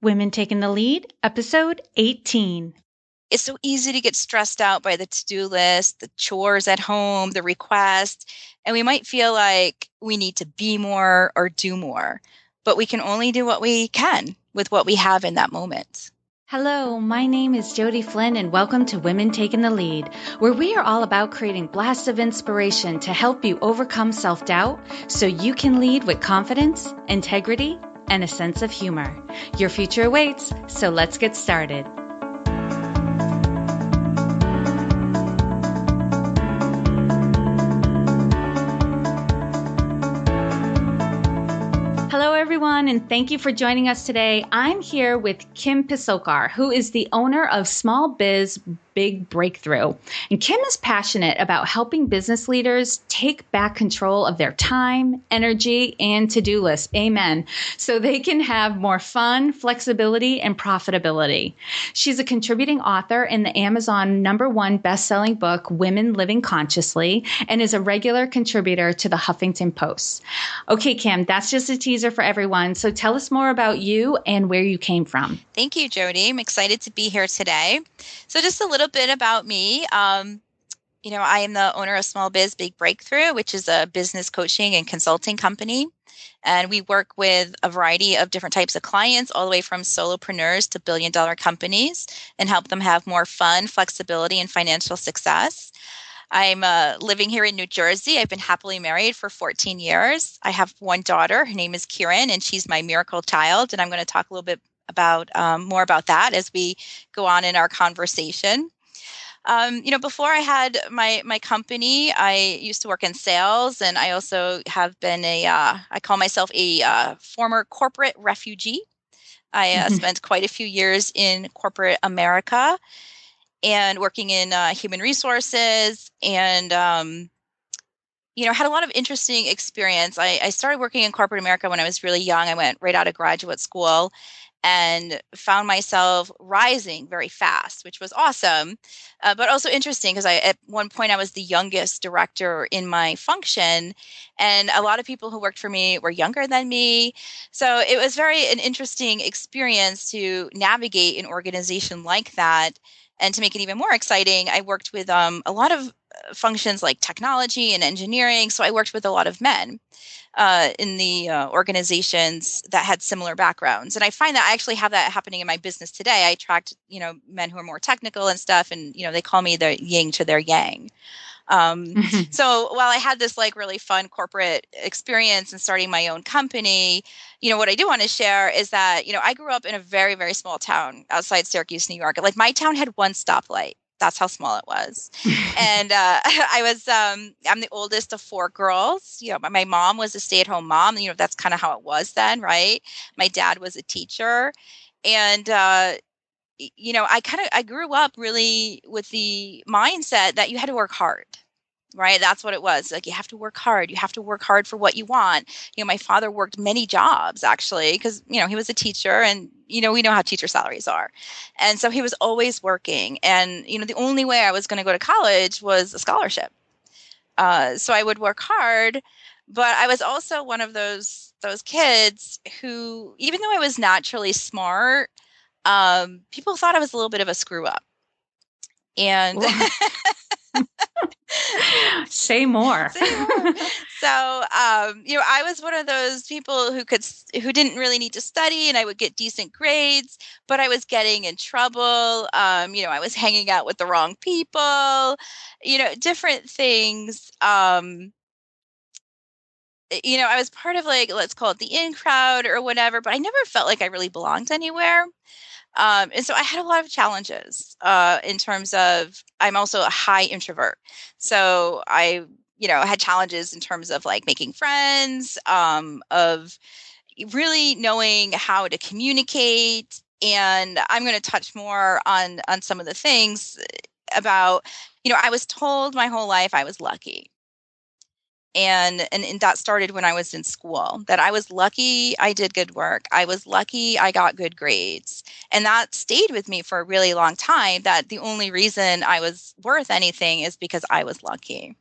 Women Taking the Lead, episode 18. It's so easy to get stressed out by the to-do list, the chores at home, the requests, and we might feel like we need to be more or do more, but we can only do what we can with what we have in that moment. Hello, my name is Jody Flynn, and welcome to Women Taking the Lead, where we are all about creating blasts of inspiration to help you overcome self-doubt so you can lead with confidence, integrity, and a sense of humor. Your future awaits, so let's get started. Hello, everyone, and thank you for joining us today. I'm here with Kim Pisolkar, who is the owner of Small Biz Big Breakthrough. And Kim is passionate about helping business leaders take back control of their time, energy, and to-do list. Amen. So they can have more fun, flexibility, and profitability. She's a contributing author in the Amazon #1 best-selling book, Women Living Consciously, and is a regular contributor to the Huffington Post. Okay, Kim, that's just a teaser for everyone. So tell us more about you and where you came from. Thank you, Jody. I'm excited to be here today. So just a little bit about me. I am the owner of Small Biz Big Breakthrough, which is a business coaching and consulting company. And we work with a variety of different types of clients, all the way from solopreneurs to billion-dollar companies, and help them have more fun, flexibility, and financial success. I'm living here in New Jersey. I've been happily married for 14 years. I have one daughter. Her name is Kieran, and she's my miracle child. And I'm going to talk a little bit about more about that as we go on in our conversation. Before I had my company, I used to work in sales, and I also have been I call myself a former corporate refugee. I spent quite a few years in corporate America and working in human resources, and had a lot of interesting experience. I started working in corporate America when I was really young. I went right out of graduate school and found myself rising very fast, which was awesome, but also interesting because at one point I was the youngest director in my function, and a lot of people who worked for me were younger than me. So it was an interesting experience to navigate an organization like that. And to make it even more exciting, I worked with a lot of functions like technology and engineering. So I worked with a lot of men in the organizations that had similar backgrounds. And I find that I actually have that happening in my business today. I attract, men who are more technical and stuff, and, they call me the yin to their yang. So while I had this really fun corporate experience and starting my own company, what I do want to share is that, I grew up in a very, very small town outside Syracuse, New York. Like, my town had one stoplight. That's how small it was. And I'm the oldest of four girls. My mom was a stay-at-home mom. That's kind of how it was then, right? My dad was a teacher. And, I grew up really with the mindset that you had to work hard, right? That's what it was. Like, you have to work hard. You have to work hard for what you want. My father worked many jobs, actually, because, he was a teacher, and, we know how teacher salaries are. And so he was always working. And, the only way I was going to go to college was a scholarship. So I would work hard, but I was also one of those kids who, even though I was naturally smart, people thought I was a little bit of a screw up. And Say more. So, I was one of those people who didn't really need to study, and I would get decent grades, but I was getting in trouble. I was hanging out with the wrong people, different things. I was part of, let's call it the in crowd or whatever, but I never felt like I really belonged anywhere. And so I had a lot of challenges in terms of, I'm also a high introvert. So I had challenges in terms of making friends, of really knowing how to communicate. And I'm going to touch more on some of the things about, I was told my whole life I was lucky. And that started when I was in school, that I was lucky I did good work. I was lucky I got good grades. And that stayed with me for a really long time, that the only reason I was worth anything is because I was lucky.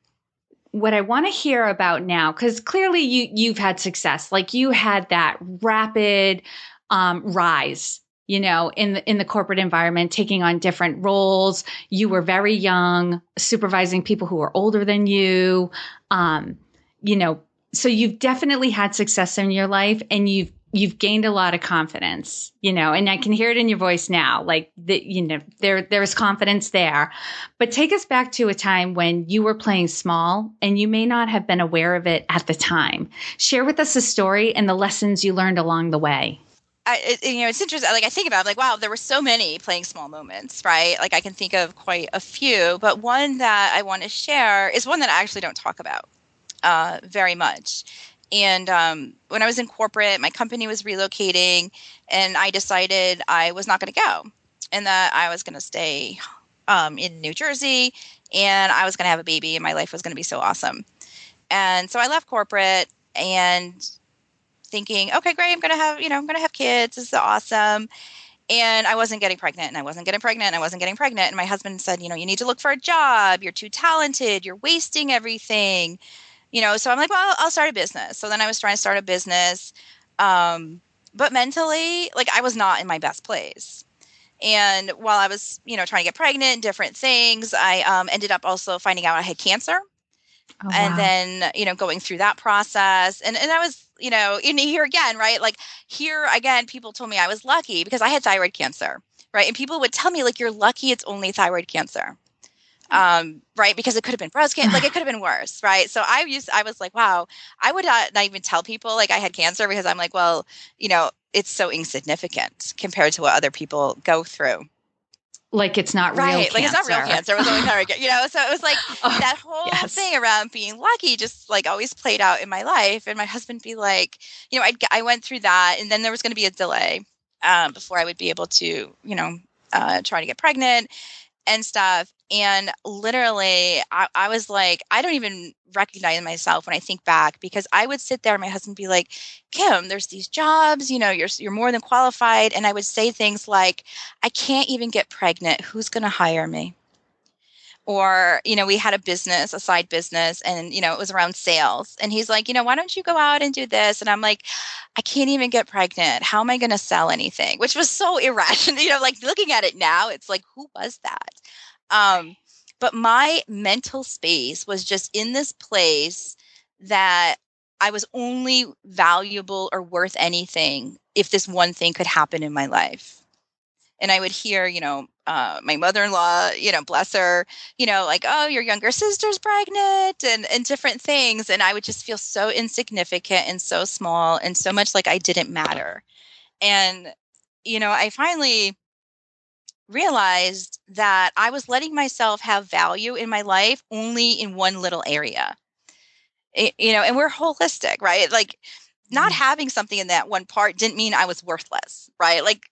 What I want to hear about now, because clearly you've had success, like you had that rapid rise in the corporate environment, taking on different roles. You were very young, supervising people who were older than you. Um, you know, so you've definitely had success in your life, and you've gained a lot of confidence, and I can hear it in your voice now, like that, there's confidence there. But take us back to a time when you were playing small and you may not have been aware of it at the time. Share with us a story and the lessons you learned along the way. It's interesting. Like I think about it, like, wow, there were so many playing small moments, right? Like I can think of quite a few, but one that I want to share is one that I actually don't talk about very much. And when I was in corporate, my company was relocating, and I decided I was not going to go, and that I was going to stay in New Jersey, and I was going to have a baby, and my life was going to be so awesome. And so I left corporate and thinking, okay, great, I'm going to have kids. This is awesome. And I wasn't getting pregnant, and I wasn't getting pregnant, and I wasn't getting pregnant. And my husband said, you need to look for a job. You're too talented. You're wasting everything. So I'm like, well, I'll start a business. So then I was trying to start a business. But mentally, like I was not in my best place. And while I was, trying to get pregnant and different things, I ended up also finding out I had cancer. Oh, And wow. then, going through that process. And I was, in here again, right? Like here again, people told me I was lucky because I had thyroid cancer, right? And people would tell me like, you're lucky it's only thyroid cancer. Right. Because it could have been breast cancer, like it could have been worse. Right. So I was like, wow, I would not even tell people like I had cancer because I'm like, well, it's so insignificant compared to what other people go through. Like it's not real Right. Like it's not real cancer. cancer. It was only thyroid cancer, so it was like Oh, that whole yes. thing around being lucky just like always played out in my life. And my husband be like, I went through that, and then there was going to be a delay before I would be able to, try to get pregnant and stuff. And literally, I was like, I don't even recognize myself when I think back, because I would sit there and my husband would be like, Kim, there's these jobs, you're more than qualified. And I would say things like, I can't even get pregnant. Who's going to hire me? Or, we had a side business, and, it was around sales. And he's like, why don't you go out and do this? And I'm like, I can't even get pregnant. How am I going to sell anything? Which was so irrational. Like looking at it now, it's like, who was that? But my mental space was just in this place that I was only valuable or worth anything if this one thing could happen in my life. And I would hear, my mother-in-law, bless her, like, oh, your younger sister's pregnant and different things. And I would just feel so insignificant and so small and so much like I didn't matter. And, I finally realized that I was letting myself have value in my life only in one little area. And we're holistic, right? Like not having something in that one part didn't mean I was worthless, right? Like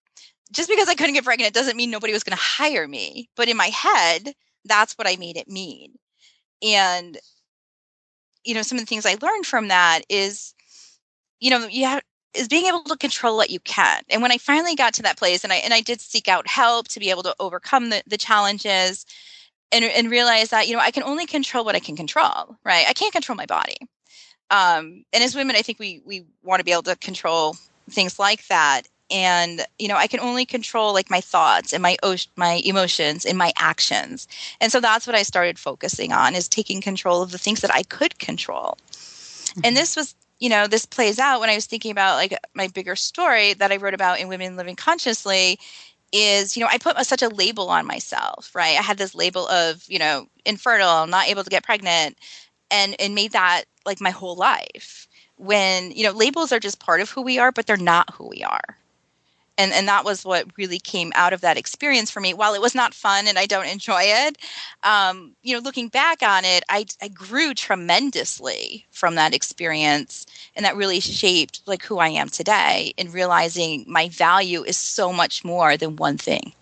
just because I couldn't get pregnant doesn't mean nobody was going to hire me. But in my head, that's what I made it mean. And, some of the things I learned from that is, is being able to control what you can. And when I finally got to that place, and I did seek out help to be able to overcome the challenges and realize that, I can only control what I can control, right? I can't control my body. And as women, I think we want to be able to control things like that. And, I can only control like my thoughts and my emotions and my actions. And so that's what I started focusing on, is taking control of the things that I could control. Mm-hmm. And this was, this plays out when I was thinking about like my bigger story that I wrote about in Women Living Consciously is, I put such a label on myself, right? I had this label of, infertile, not able to get pregnant, and made that like my whole life, when, labels are just part of who we are, but they're not who we are. And that was what really came out of that experience for me. While it was not fun and I don't enjoy it, looking back on it, I grew tremendously from that experience. And that really shaped like who I am today, in realizing my value is so much more than one thing.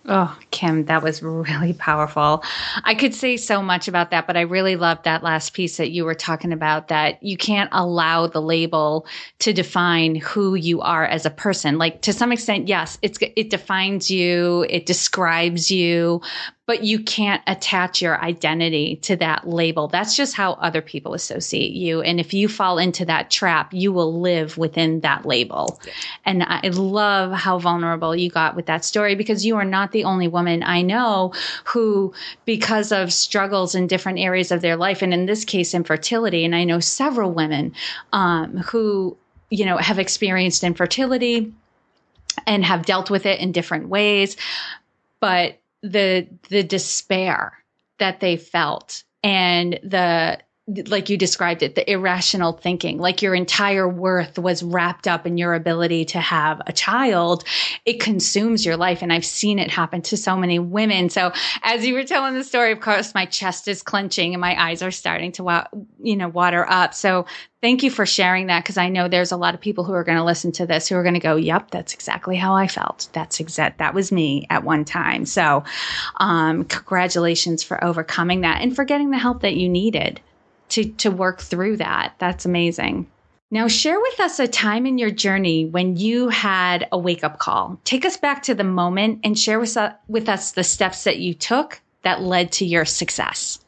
Oh, Kim, that was really powerful. I could say so much about that, but I really loved that last piece that you were talking about, that you can't allow the label to define who you are as a person. Like to some extent, yes, it defines you, it describes you, but you can't attach your identity to that label. That's just how other people associate you. And if you fall into that trap, you will live within that label. Yeah. And I love how vulnerable you got with that story, because you are not the only woman I know who, because of struggles in different areas of their life, and in this case, infertility, and I know several women who, have experienced infertility and have dealt with it in different ways. But the despair that they felt, and like you described it, the irrational thinking, like your entire worth was wrapped up in your ability to have a child, it consumes your life. And I've seen it happen to so many women. So as you were telling the story, of course, my chest is clenching and my eyes are starting to, water up. So thank you for sharing that, because I know there's a lot of people who are going to listen to this who are going to go, yep, that's exactly how I felt. That was me at one time. So congratulations for overcoming that and for getting the help that you needed to work through that. That's amazing. Now, share with us a time in your journey when you had a wake-up call. Take us back to the moment and share with us the steps that you took that led to your success.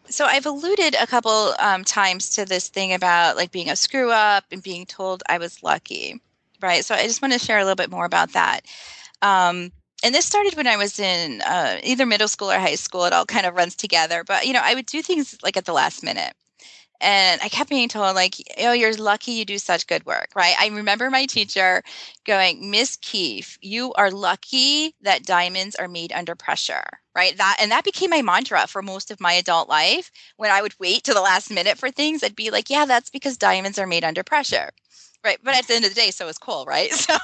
So I've alluded a couple times to this thing about like being a screw up and being told I was lucky, right? So I just want to share a little bit more about that. And this started when I was in either middle school or high school. It all kind of runs together. But, I would do things like at the last minute. And I kept being told, like, oh, you're lucky you do such good work, right? I remember my teacher going, Miss Keefe, you are lucky that diamonds are made under pressure, right? That became my mantra for most of my adult life. When I would wait to the last minute for things, I'd be like, yeah, that's because diamonds are made under pressure. Right. But at the end of the day, so is coal, right? So,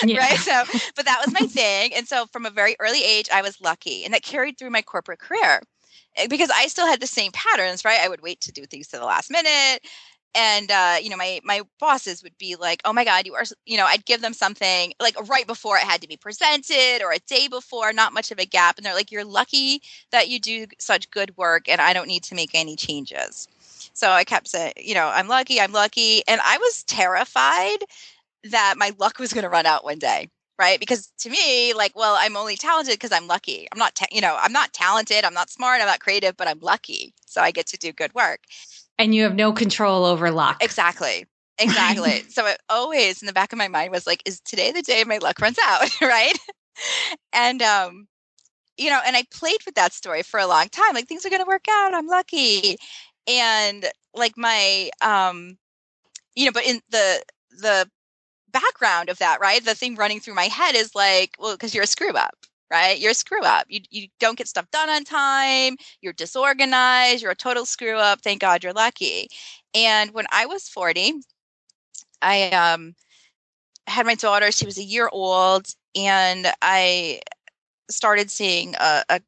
yeah. Right. So, but that was my thing. And so from a very early age, I was lucky. And that carried through my corporate career because I still had the same patterns, right? I would wait to do things to the last minute. And, my bosses would be like, oh my God, you are, I'd give them something like right before it had to be presented or a day before, not much of a gap. And they're like, you're lucky that you do such good work and I don't need to make any changes. So I kept saying, I'm lucky. And I was terrified that my luck was going to run out one day. Right. Because to me, like, well, I'm only talented because I'm lucky. I'm not, I'm not talented. I'm not smart. I'm not creative, but I'm lucky. So I get to do good work. And you have no control over luck. Exactly. So it always in the back of my mind was like, is today the day my luck runs out? Right. And, and I played with that story for a long time. Like things are going to work out. I'm lucky. And like my, but in the background of that, right? The thing running through my head is like, well, because you're a screw up, right? You're a screw up. You don't get stuff done on time. You're disorganized. You're a total screw up. Thank God you're lucky. And when I was 40, I had my daughter. She was a year old, and I started seeing a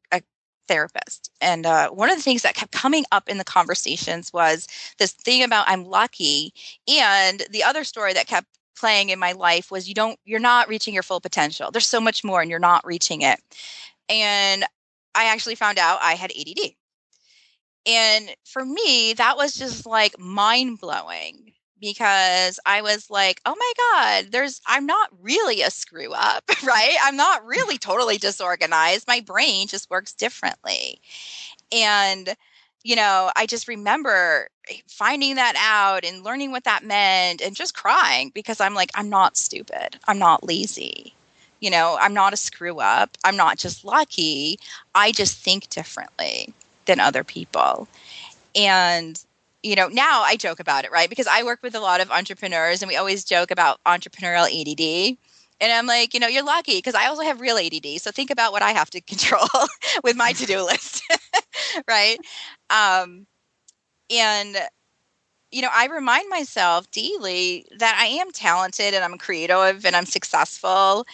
therapist. And one of the things that kept coming up in the conversations was this thing about I'm lucky. And the other story that kept playing in my life was you're not reaching your full potential. There's so much more and you're not reaching it. And I actually found out I had ADD. And for me, that was just like mind blowing because I was like, oh my God, I'm not really a screw up, right? I'm not really totally disorganized. My brain just works differently. And, I just remember finding that out and learning what that meant and just crying because I'm like, I'm not stupid. I'm not lazy. I'm not a screw up. I'm not just lucky. I just think differently than other people. And, now I joke about it, right? Because I work with a lot of entrepreneurs and we always joke about entrepreneurial ADD. And I'm like, you're lucky because I also have real ADD. So think about what I have to control with my to-do list, right? And, I remind myself daily that I am talented and I'm creative and I'm successful.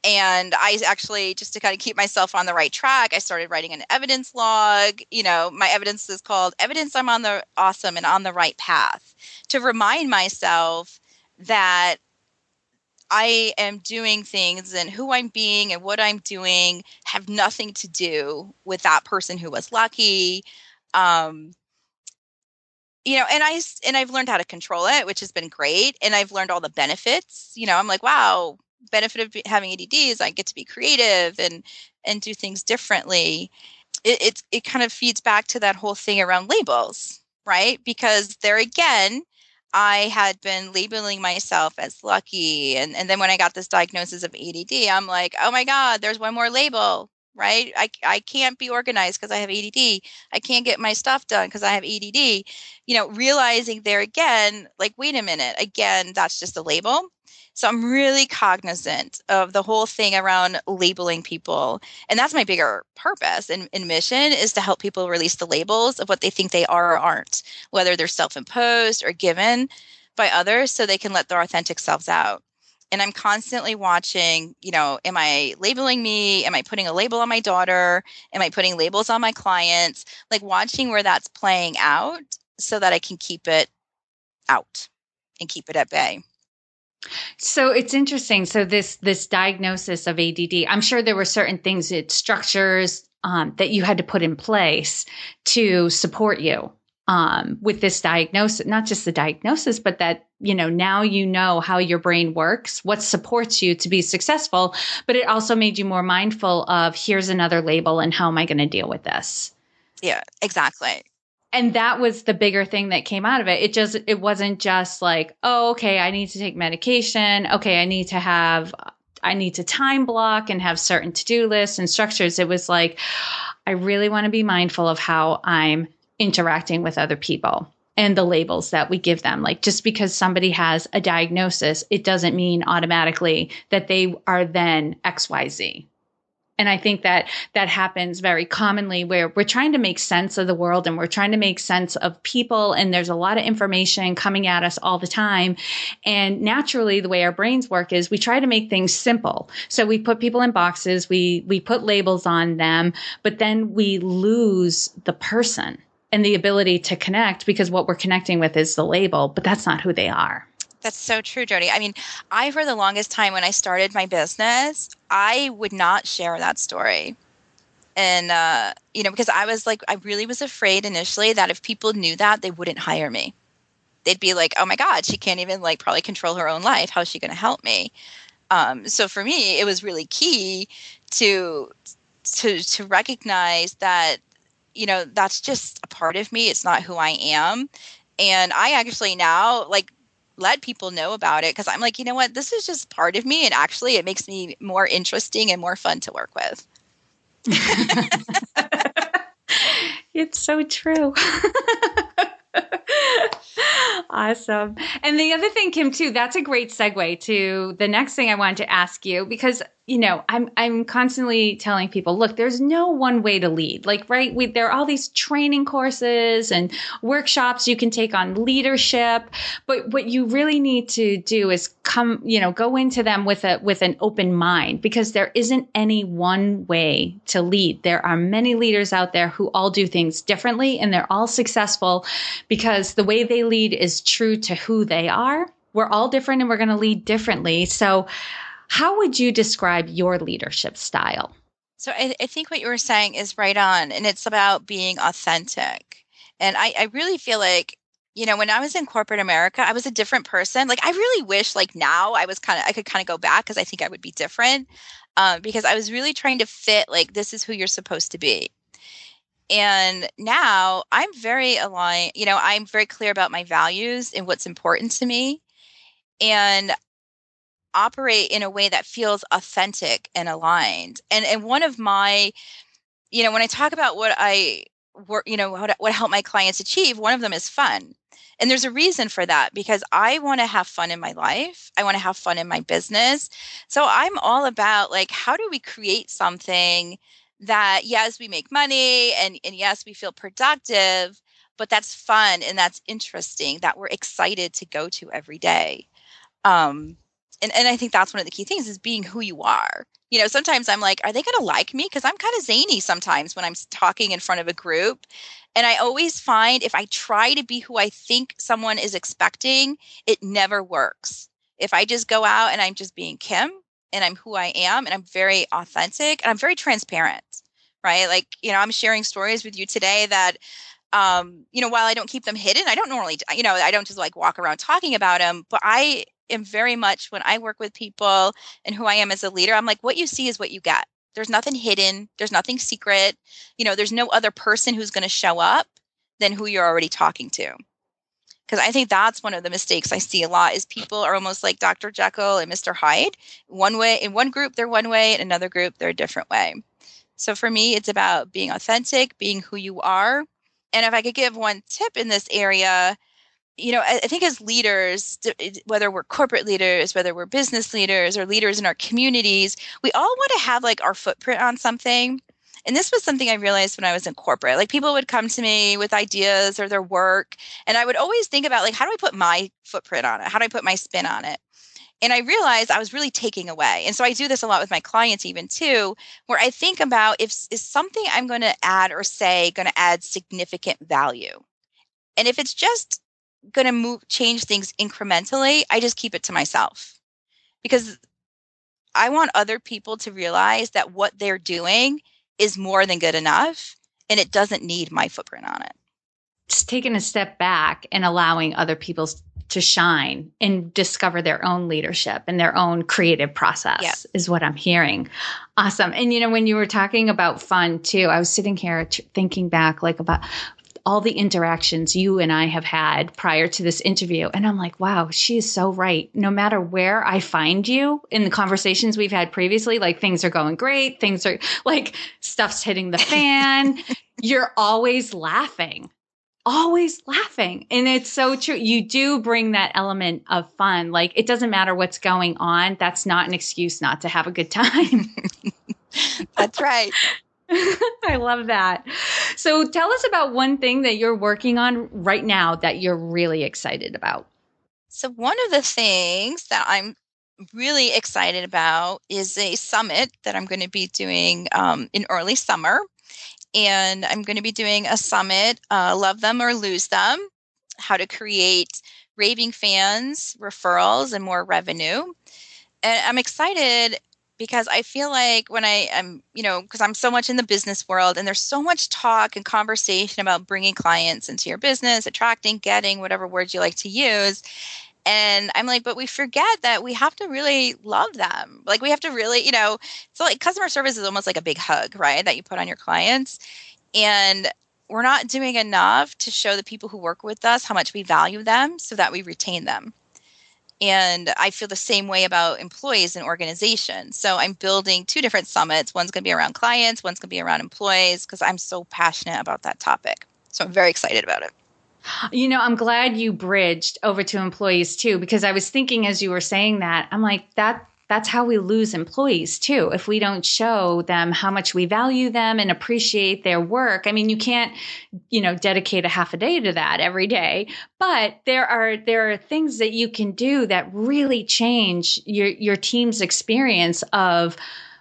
And I actually, just to kind of keep myself on the right track, I started writing an evidence log. My evidence is called Evidence I'm Awesome and on the Right Path, to remind myself that I am doing things and who I'm being and what I'm doing have nothing to do with that person who was lucky. And I've learned how to control it, which has been great. And I've learned all the benefits. I'm like, wow, benefit of having ADD is I get to be creative and do things differently. It kind of feeds back to that whole thing around labels, right? Because there again, I had been labeling myself as lucky. And then when I got this diagnosis of ADD, I'm like, oh my God, there's one more label, right? I can't be organized because I have ADD. I can't get my stuff done because I have ADD. Realizing there again, like, wait a minute, again, that's just a label. So I'm really cognizant of the whole thing around labeling people. And that's my bigger purpose and mission, is to help people release the labels of what they think they are or aren't, whether they're self-imposed or given by others, so they can let their authentic selves out. And I'm constantly watching, am I labeling me? Am I putting a label on my daughter? Am I putting labels on my clients? Like, watching where that's playing out so that I can keep it out and keep it at bay. So it's interesting. So this diagnosis of ADD, I'm sure there were certain things, structures that you had to put in place to support you with this diagnosis. Not just the diagnosis, but that now you know how your brain works, what supports you to be successful. But it also made you more mindful of, here's another label, and how am I going to deal with this? Yeah, exactly. And that was the bigger thing that came out of it. It wasn't just like, oh, okay, I need to take medication. Okay, I need to time block and have certain to-do lists and structures. It was like, I really want to be mindful of how I'm interacting with other people and the labels that we give them. Like, just because somebody has a diagnosis, it doesn't mean automatically that they are then XYZ. And I think that happens very commonly, where we're trying to make sense of the world and we're trying to make sense of people. And there's a lot of information coming at us all the time. And naturally, the way our brains work is we try to make things simple. So we put people in boxes, we put labels on them, but then we lose the person and the ability to connect, because what we're connecting with is the label, but that's not who they are. That's so true, Jody. I mean, I, for the longest time when I started my business, I would not share that story. And, because I was like, I really was afraid initially that if people knew that, they wouldn't hire me. They'd be like, oh my God, she can't even probably control her own life. How is she going to help me? So for me, it was really key to recognize that, that's just a part of me. It's not who I am. And I actually now let people know about it, because I'm like, you know what, this is just part of me. And actually it makes me more interesting and more fun to work with. It's so true. Awesome. And the other thing, Kim, too, that's a great segue to the next thing I wanted to ask you, because I'm constantly telling people, look, there's no one way to lead. Like, right, there are all these training courses and workshops you can take on leadership, but what you really need to do is go into them with an open mind, because there isn't any one way to lead. There are many leaders out there who all do things differently, and they're all successful because the way they lead is true to who they are. We're all different and we're going to lead differently. So how would you describe your leadership style? So I think what you were saying is right on, and it's about being authentic. And I really feel like, when I was in corporate America, I was a different person. Like, I really wish now I could kind of go back, because I think I would be different, because I was really trying to fit, this is who you're supposed to be. And now I'm very aligned, I'm very clear about my values and what's important to me, and operate in a way that feels authentic and aligned. And one of my, when I talk about what I work, what help my clients achieve, one of them is fun. And there's a reason for that, because I want to have fun in my life. I want to have fun in my business. So I'm all about how do we create something that, yes, we make money and yes, we feel productive, but that's fun and that's interesting, that we're excited to go to every day. And I think that's one of the key things, is being who you are. Sometimes I'm like, are they going to like me? Because I'm kind of zany sometimes when I'm talking in front of a group. And I always find if I try to be who I think someone is expecting, it never works. If I just go out and I'm just being Kim and I'm who I am and I'm very authentic and I'm very transparent, right? I'm sharing stories with you today that, while I don't keep them hidden, I don't normally, I don't just walk around talking about them, but I am very much, when I work with people and who I am as a leader, I'm like, what you see is what you get. There's nothing hidden. There's nothing secret. There's no other person who's going to show up than who you're already talking to. Because I think that's one of the mistakes I see a lot is people are almost like Dr. Jekyll and Mr. Hyde. One way, in one group, they're one way. In another group, they're a different way. So for me, it's about being authentic, being who you are. And if I could give one tip in this area, I think as leaders, whether we're corporate leaders, whether we're business leaders or leaders in our communities, we all want to have like our footprint on something. And this was something I realized when I was in corporate. Like people would come to me with ideas or their work, and I would always think about like, how do I put my footprint on it? How do I put my spin on it? And I realized I was really taking away. And so I do this a lot with my clients even too, where I think about is something I'm going to add or say going to add significant value. And if it's just going to change things incrementally, I just keep it to myself because I want other people to realize that what they're doing is more than good enough and it doesn't need my footprint on it. Just taking a step back and allowing other people to shine and discover their own leadership and their own creative process is what I'm hearing. Awesome. And, when you were talking about fun too, I was sitting here thinking back like about all the interactions you and I have had prior to this interview. And I'm like, wow, she is so right. No matter where I find you in the conversations we've had previously, like things are going great. Things are like stuff's hitting the fan. You're always laughing. Always laughing. And it's so true. You do bring that element of fun. Like it doesn't matter what's going on. That's not an excuse not to have a good time. That's right. I love that. So tell us about one thing that you're working on right now that you're really excited about. So one of the things that I'm really excited about is a summit that I'm going to be doing in early summer. And I'm going to be doing a summit, Love Them or Lose Them, how to create raving fans, referrals, and more revenue. And I'm excited because I feel like when I am, because I'm so much in the business world and there's so much talk and conversation about bringing clients into your business, attracting, getting, whatever words you like to use. And I'm like, but we forget that we have to really love them. Like we have to really, so like customer service is almost like a big hug, right? That you put on your clients. And we're not doing enough to show the people who work with us how much we value them so that we retain them. And I feel the same way about employees and organizations. So I'm building 2 different summits. One's going to be around clients, one's going to be around employees because I'm so passionate about that topic. So I'm very excited about it. I'm glad you bridged over to employees too, because I was thinking as you were saying that, I'm like, that's how we lose employees too. If we don't show them how much we value them and appreciate their work. I mean, you can't, dedicate a half a day to that every day, but there are things that you can do that really change your team's experience of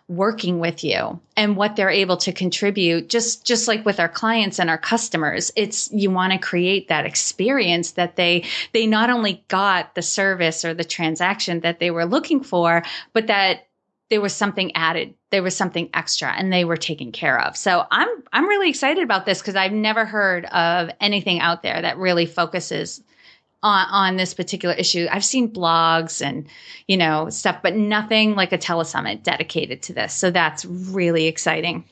working with you and what they're able to contribute. Just like with our clients and our customers, you want to create that experience that they not only got the service or the transaction that they were looking for, but that there was something added, there was something extra, and they were taken care of. So I'm really excited about this because I've never heard of anything out there that really focuses on this particular issue. I've seen blogs and, stuff, but nothing like a telesummit dedicated to this. So that's really exciting.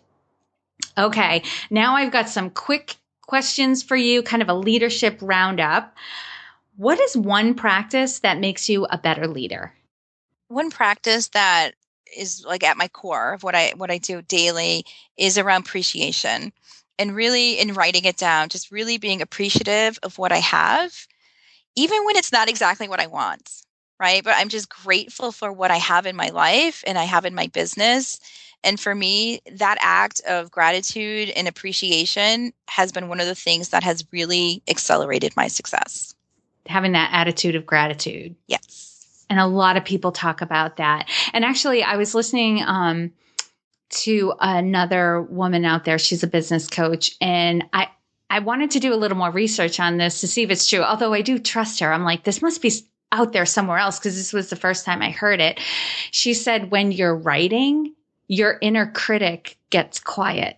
Okay. Now I've got some quick questions for you, kind of a leadership roundup. What is one practice that makes you a better leader? One practice that is like at my core of what I do daily is around appreciation, and really in writing it down, just really being appreciative of what I have, even when it's not exactly what I want, right? But I'm just grateful for what I have in my life and I have in my business. And for me, that act of gratitude and appreciation has been one of the things that has really accelerated my success. Having that attitude of gratitude. Yes. And a lot of people talk about that. And actually, I was listening to another woman out there. She's a business coach. And I wanted to do a little more research on this to see if it's true. Although I do trust her. I'm like, this must be out there somewhere else because this was the first time I heard it. She said, when you're writing, your inner critic gets quiet.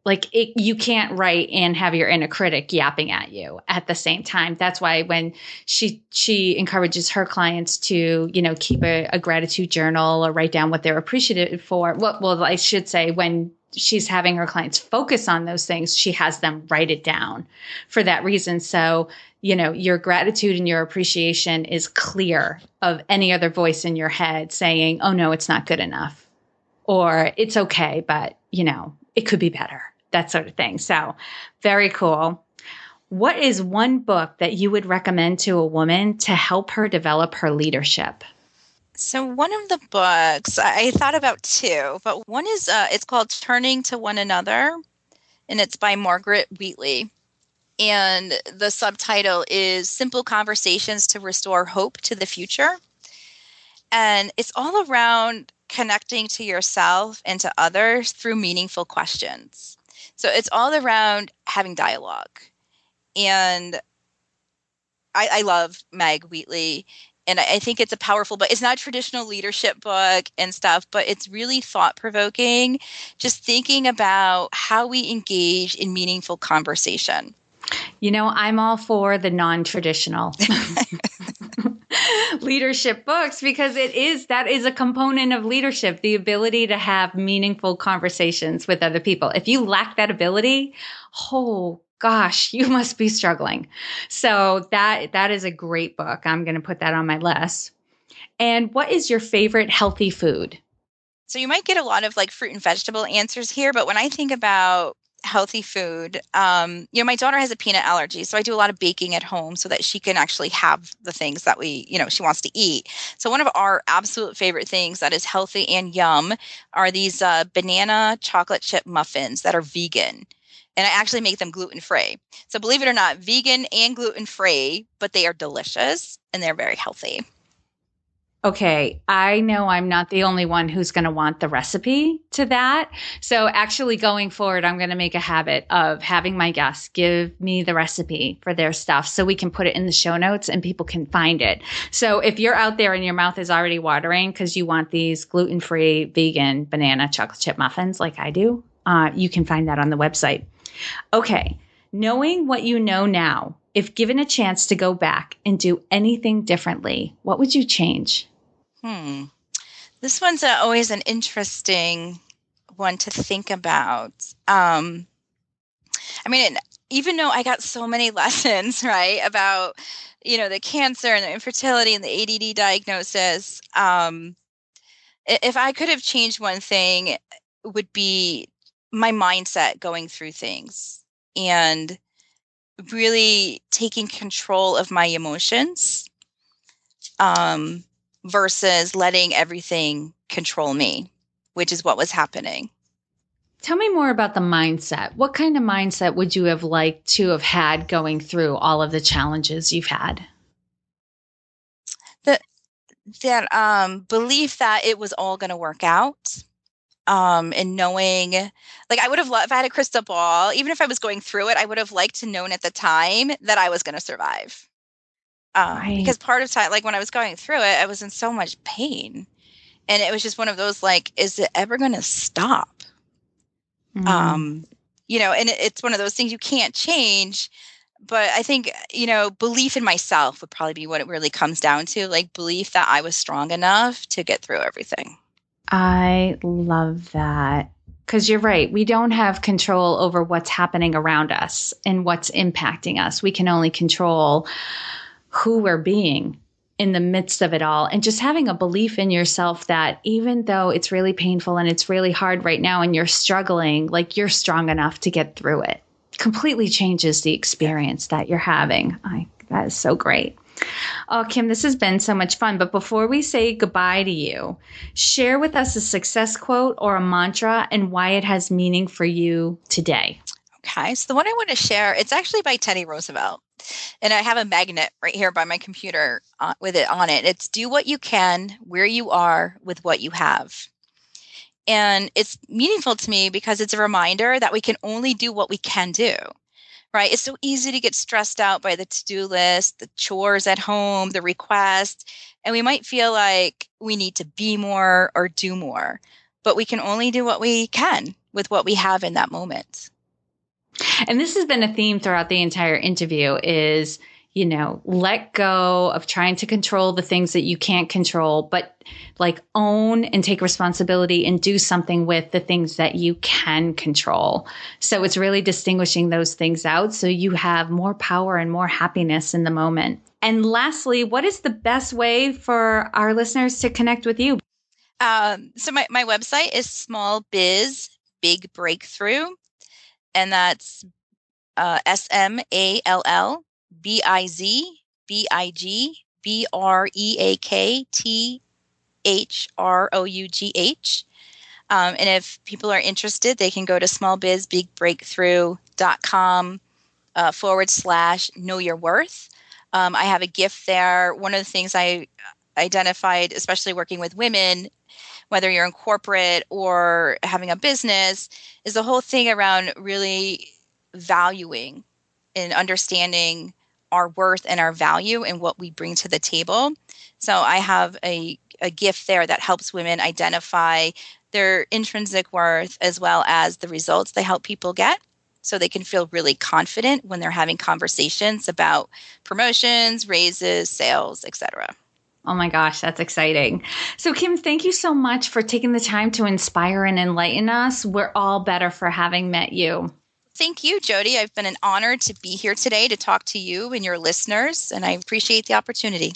You can't write and have your inner critic yapping at you at the same time. That's why when she encourages her clients to, keep a gratitude journal or write down what they're appreciative for. Well, I should say when she's having her clients focus on those things, she has them write it down for that reason. So, your gratitude and your appreciation is clear of any other voice in your head saying, oh no, it's not good enough, or it's okay, but it could be better, that sort of thing. So very cool. What is one book that you would recommend to a woman to help her develop her leadership? So one of the books, I thought about two, but one is, it's called Turning to One Another, and it's by Margaret Wheatley. And the subtitle is Simple Conversations to Restore Hope to the Future. And it's all around connecting to yourself and to others through meaningful questions. So it's all around having dialogue. And I love Meg Wheatley. And I think it's a powerful book. It's not a traditional leadership book and stuff, but it's really thought-provoking, just thinking about how we engage in meaningful conversation. I'm all for the non-traditional leadership books because that is a component of leadership, the ability to have meaningful conversations with other people. If you lack that ability, oh gosh, you must be struggling. So that is a great book. I'm going to put that on my list. And what is your favorite healthy food? So you might get a lot of like fruit and vegetable answers here, but when I think about healthy food, my daughter has a peanut allergy, so I do a lot of baking at home so that she can actually have the things that she wants to eat. So one of our absolute favorite things that is healthy and yum are these banana chocolate chip muffins that are vegan. And I actually make them gluten-free. So believe it or not, vegan and gluten-free, but they are delicious and they're very healthy. Okay, I know I'm not the only one who's going to want the recipe to that. So actually going forward, I'm going to make a habit of having my guests give me the recipe for their stuff so we can put it in the show notes and people can find it. So if you're out there and your mouth is already watering because you want these gluten-free vegan banana chocolate chip muffins like I do, you can find that on the website. Okay, knowing what you know now, if given a chance to go back and do anything differently, what would you change? This one's always an interesting one to think about. Even though I got so many lessons, right, about, the cancer and the infertility and the ADD diagnosis, if I could have changed one thing, it would be my mindset going through things and really taking control of my emotions, versus letting everything control me, which is what was happening. Tell me more about the mindset. What kind of mindset would you have liked to have had going through all of the challenges you've had? That belief that it was all going to work out. And knowing, like, I would have loved, if I had a crystal ball, even if I was going through it, I would have liked to known at the time that I was going to survive. Right. Because part of time, like when I was going through it, I was in so much pain. And it was just one of those, like, is it ever going to stop? And it's one of those things you can't change. But I think, belief in myself would probably be what it really comes down to, like belief that I was strong enough to get through everything. I love that. Because you're right. We don't have control over what's happening around us and what's impacting us. We can only control who we're being in the midst of it all. And just having a belief in yourself that even though it's really painful and it's really hard right now and you're struggling, like you're strong enough to get through it, completely changes the experience that you're having. That is so great. Oh, Kim, this has been so much fun. But before we say goodbye to you, share with us a success quote or a mantra and why it has meaning for you today. Okay. So the one I want to share, it's actually by Teddy Roosevelt. And I have a magnet right here by my computer with it on it. It's do what you can, where you are, with what you have. And it's meaningful to me because it's a reminder that we can only do what we can do. Right. It's so easy to get stressed out by the to-do list, the chores at home, the requests, and we might feel like we need to be more or do more. but we can only do what we can with what we have in that moment. And this has been a theme throughout the entire interview is, let go of trying to control the things that you can't control, but like own and take responsibility and do something with the things that you can control. So it's really distinguishing those things out so you have more power and more happiness in the moment. And lastly, what is the best way for our listeners to connect with you? So my website is Small Biz Big Breakthrough, and that's SmallBizBigBreakthrough. And if people are interested, they can go to smallbizbigbreakthrough.com /know your worth. I have a gift there. One of the things I identified, especially working with women, whether you're in corporate or having a business, is the whole thing around really valuing and understanding our worth and our value and what we bring to the table. So I have a gift there that helps women identify their intrinsic worth as well as the results they help people get, so they can feel really confident when they're having conversations about promotions, raises, sales, etc. Oh my gosh, that's exciting. So Kim, thank you so much for taking the time to inspire and enlighten us. We're all better for having met you. Thank you, Jody. I've been an honor to be here today to talk to you and your listeners, and I appreciate the opportunity.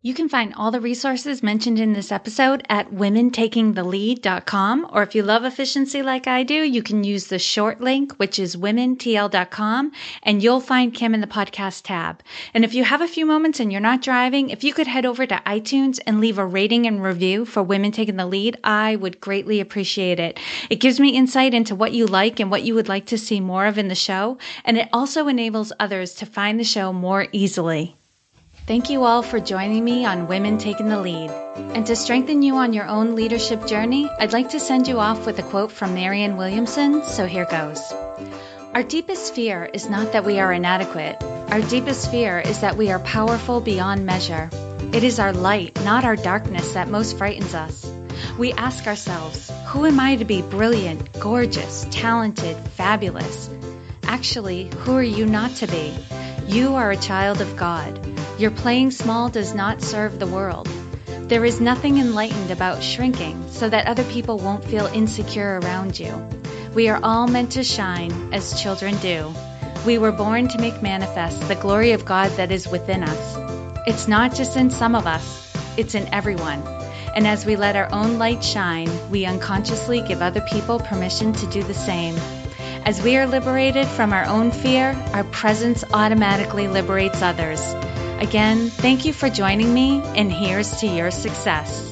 You can find all the resources mentioned in this episode at womentakingthelead.com, or if you love efficiency like I do, you can use the short link, which is womentl.com, and you'll find Kim in the podcast tab. And if you have a few moments and you're not driving, if you could head over to iTunes and leave a rating and review for Women Taking the Lead, I would greatly appreciate it. It gives me insight into what you like and what you would like to see more of in the show, and it also enables others to find the show more easily. Thank you all for joining me on Women Taking the Lead. And to strengthen you on your own leadership journey, I'd like to send you off with a quote from Marianne Williamson, so here goes. Our deepest fear is not that we are inadequate. Our deepest fear is that we are powerful beyond measure. It is our light, not our darkness, that most frightens us. We ask ourselves, who am I to be brilliant, gorgeous, talented, fabulous? Actually, who are you not to be? You are a child of God. Your playing small does not serve the world. There is nothing enlightened about shrinking so that other people won't feel insecure around you. We are all meant to shine as children do. We were born to make manifest the glory of God that is within us. It's not just in some of us, it's in everyone. And as we let our own light shine, we unconsciously give other people permission to do the same. As we are liberated from our own fear, our presence automatically liberates others. Again, thank you for joining me, and here's to your success.